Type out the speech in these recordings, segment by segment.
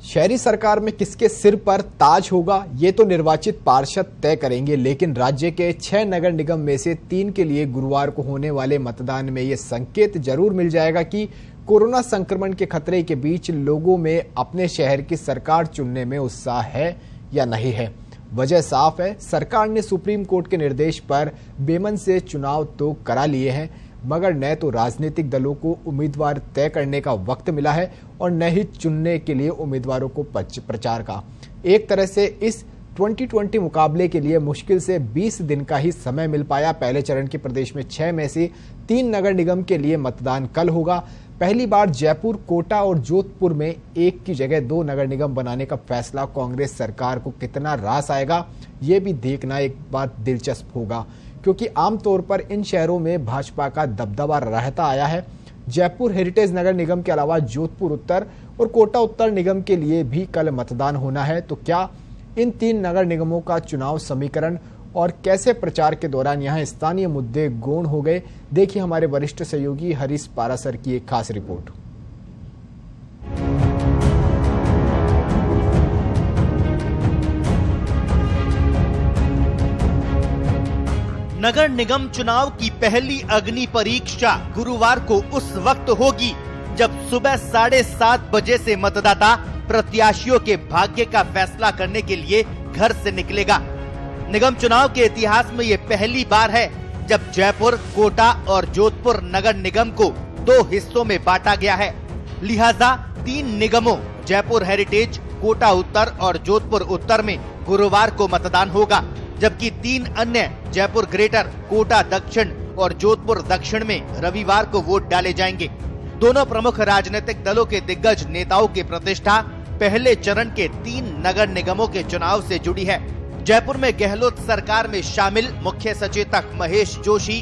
शहरी सरकार में किसके सिर पर ताज होगा ये तो निर्वाचित पार्षद तय करेंगे, लेकिन राज्य के 6 नगर निगम में से 3 के लिए गुरुवार को होने वाले मतदान में ये संकेत जरूर मिल जाएगा कि कोरोना संक्रमण के खतरे के बीच लोगों में अपने शहर की सरकार चुनने में उत्साह है या नहीं है। वजह साफ है, सरकार ने सुप्रीम कोर्ट के निर्देश पर बेमन से चुनाव तो करा लिए हैं, मगर न तो राजनीतिक दलों को उम्मीदवार तय करने का वक्त मिला है और न ही चुनने के लिए उम्मीदवारों को प्रचार का। एक तरह से इस 2020 मुकाबले के लिए मुश्किल से 20 दिन का ही समय मिल पाया। पहले चरण के प्रदेश में 6 में से 3 नगर निगम के लिए मतदान कल होगा। पहली बार जयपुर, कोटा और जोधपुर में एक की जगह 2 नगर निगम बनाने का फैसला कांग्रेस सरकार को कितना रास आएगा, ये भी देखना एक बात दिलचस्प होगा, क्योंकि आमतौर पर इन शहरों में भाजपा का दबदबा रहता आया है। जयपुर हेरिटेज नगर निगम के अलावा जोधपुर उत्तर और कोटा उत्तर निगम के लिए भी कल मतदान होना है। तो क्या इन 3 नगर निगमों का चुनाव समीकरण और कैसे प्रचार के दौरान यहां स्थानीय मुद्दे गौण हो गए, देखिए हमारे वरिष्ठ सहयोगी हरीश पारासर की एक खास रिपोर्ट। नगर निगम चुनाव की पहली अग्नि परीक्षा गुरुवार को उस वक्त होगी जब सुबह 7:30 बजे से मतदाता प्रत्याशियों के भाग्य का फैसला करने के लिए घर से निकलेगा। निगम चुनाव के इतिहास में ये पहली बार है जब जयपुर, कोटा और जोधपुर नगर निगम को 2 हिस्सों में बांटा गया है। लिहाजा 3 निगमों जयपुर हेरिटेज, कोटा उत्तर और जोधपुर उत्तर में गुरुवार को मतदान होगा, जबकि 3 अन्य जयपुर ग्रेटर, कोटा दक्षिण और जोधपुर दक्षिण में रविवार को वोट डाले जाएंगे। दोनों प्रमुख राजनीतिक दलों के दिग्गज नेताओं की प्रतिष्ठा पहले चरण के 3 नगर निगमों के चुनाव से जुड़ी है। जयपुर में गहलोत सरकार में शामिल मुख्य सचेतक महेश जोशी,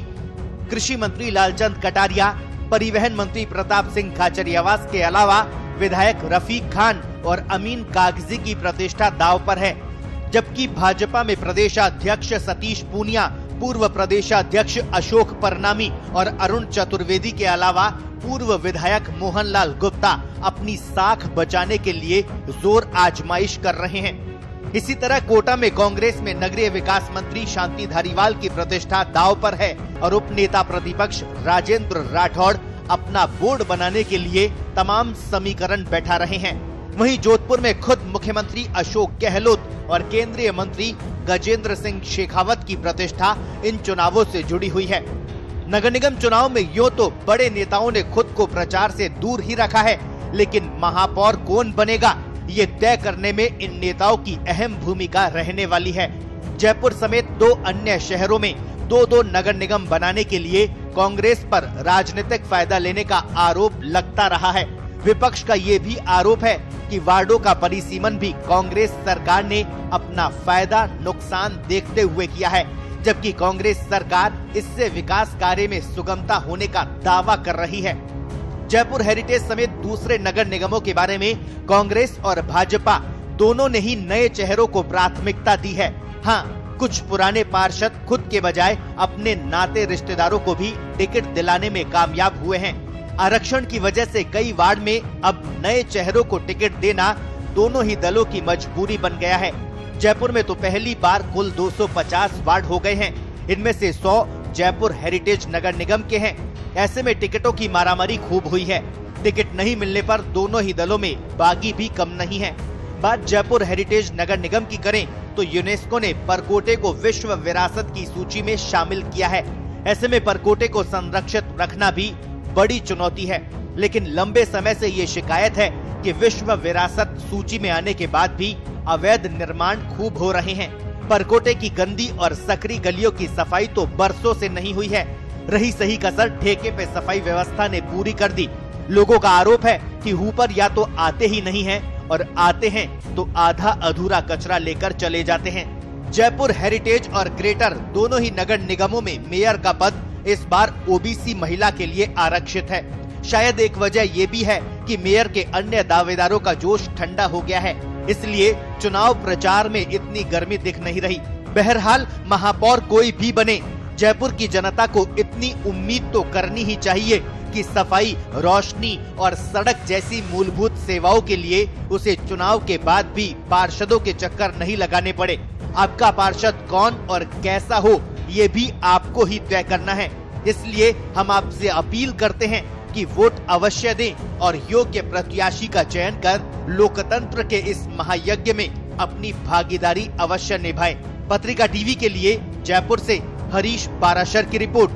कृषि मंत्री लालचंद कटारिया, परिवहन मंत्री प्रताप सिंह खाचरियावास के अलावा विधायक रफीक खान और अमीन कागजी की प्रतिष्ठा दांव पर है, जबकि भाजपा में प्रदेशाध्यक्ष सतीश पूनिया, पूर्व प्रदेशाध्यक्ष अशोक परनामी और अरुण चतुर्वेदी के अलावा पूर्व विधायक मोहनलाल गुप्ता अपनी साख बचाने के लिए जोर आजमाइश कर रहे हैं। इसी तरह कोटा में कांग्रेस में नगरीय विकास मंत्री शांति धारीवाल की प्रतिष्ठा दांव पर है और उप नेता प्रतिपक्ष राजेंद्र राठौड़ अपना बोर्ड बनाने के लिए तमाम समीकरण बैठा रहे हैं। वहीं जोधपुर में खुद मुख्यमंत्री अशोक गहलोत और केंद्रीय मंत्री गजेंद्र सिंह शेखावत की प्रतिष्ठा इन चुनावों से जुड़ी हुई है। नगर निगम चुनाव में यूं तो बड़े नेताओं ने खुद को प्रचार से दूर ही रखा है, लेकिन महापौर कौन बनेगा ये तय करने में इन नेताओं की अहम भूमिका रहने वाली है। जयपुर समेत 2 अन्य शहरों में 2-2 नगर निगम बनाने के लिए कांग्रेस पर राजनीतिक फायदा लेने का आरोप लगता रहा है। विपक्ष का ये भी आरोप है कि वार्डों का परिसीमन भी कांग्रेस सरकार ने अपना फायदा नुकसान देखते हुए किया है, जबकि कांग्रेस सरकार इससे विकास कार्य में सुगमता होने का दावा कर रही है। जयपुर हेरिटेज समेत दूसरे नगर निगमों के बारे में कांग्रेस और भाजपा दोनों ने ही नए चेहरों को प्राथमिकता दी है। हाँ, कुछ पुराने पार्षद खुद के बजाय अपने नाते रिश्तेदारों को भी टिकट दिलाने में कामयाब हुए हैं। आरक्षण की वजह से कई वार्ड में अब नए चेहरों को टिकट देना दोनों ही दलों की मजबूरी बन गया है। जयपुर में तो पहली बार कुल 250 वार्ड हो गए हैं, इनमें से 100 जयपुर हेरिटेज नगर निगम के हैं। ऐसे में टिकटों की मारामारी खूब हुई है। टिकट नहीं मिलने पर दोनों ही दलों में बागी भी कम नहीं है। बात जयपुर हेरिटेज नगर निगम की करें तो यूनेस्को ने परकोटे को विश्व विरासत की सूची में शामिल किया है। ऐसे में परकोटे को संरक्षित रखना भी बड़ी चुनौती है, लेकिन लंबे समय से ये शिकायत है कि विश्व विरासत सूची में आने के बाद भी अवैध निर्माण खूब हो रहे हैं। परकोटे की गंदी और सकरी गलियों की सफाई तो बरसों से नहीं हुई है। रही सही कसर ठेके पे सफाई व्यवस्था ने पूरी कर दी। लोगों का आरोप है कि हुपर या तो आते ही नहीं हैं और आते हैं तो आधा अधूरा कचरा लेकर चले जाते हैं। जयपुर हेरिटेज और ग्रेटर दोनों ही नगर निगमों में मेयर का पद इस बार ओबीसी महिला के लिए आरक्षित है। शायद एक वजह ये भी है कि मेयर के अन्य दावेदारों का जोश ठंडा हो गया है, इसलिए चुनाव प्रचार में इतनी गर्मी दिख नहीं रही। बहरहाल महापौर कोई भी बने, जयपुर की जनता को इतनी उम्मीद तो करनी ही चाहिए जबकि सफाई, रोशनी और सड़क जैसी मूलभूत सेवाओं के लिए उसे चुनाव के बाद भी पार्षदों के चक्कर नहीं लगाने पड़े। आपका पार्षद कौन और कैसा हो, ये भी आपको ही तय करना है। इसलिए हम आपसे अपील करते हैं कि वोट अवश्य दें और योग्य प्रत्याशी का चयन कर लोकतंत्र के इस महायज्ञ में अपनी भागीदारी अवश्य निभाएं। पत्रिका टीवी के लिए जयपुर से हरीश पाराशर की रिपोर्ट।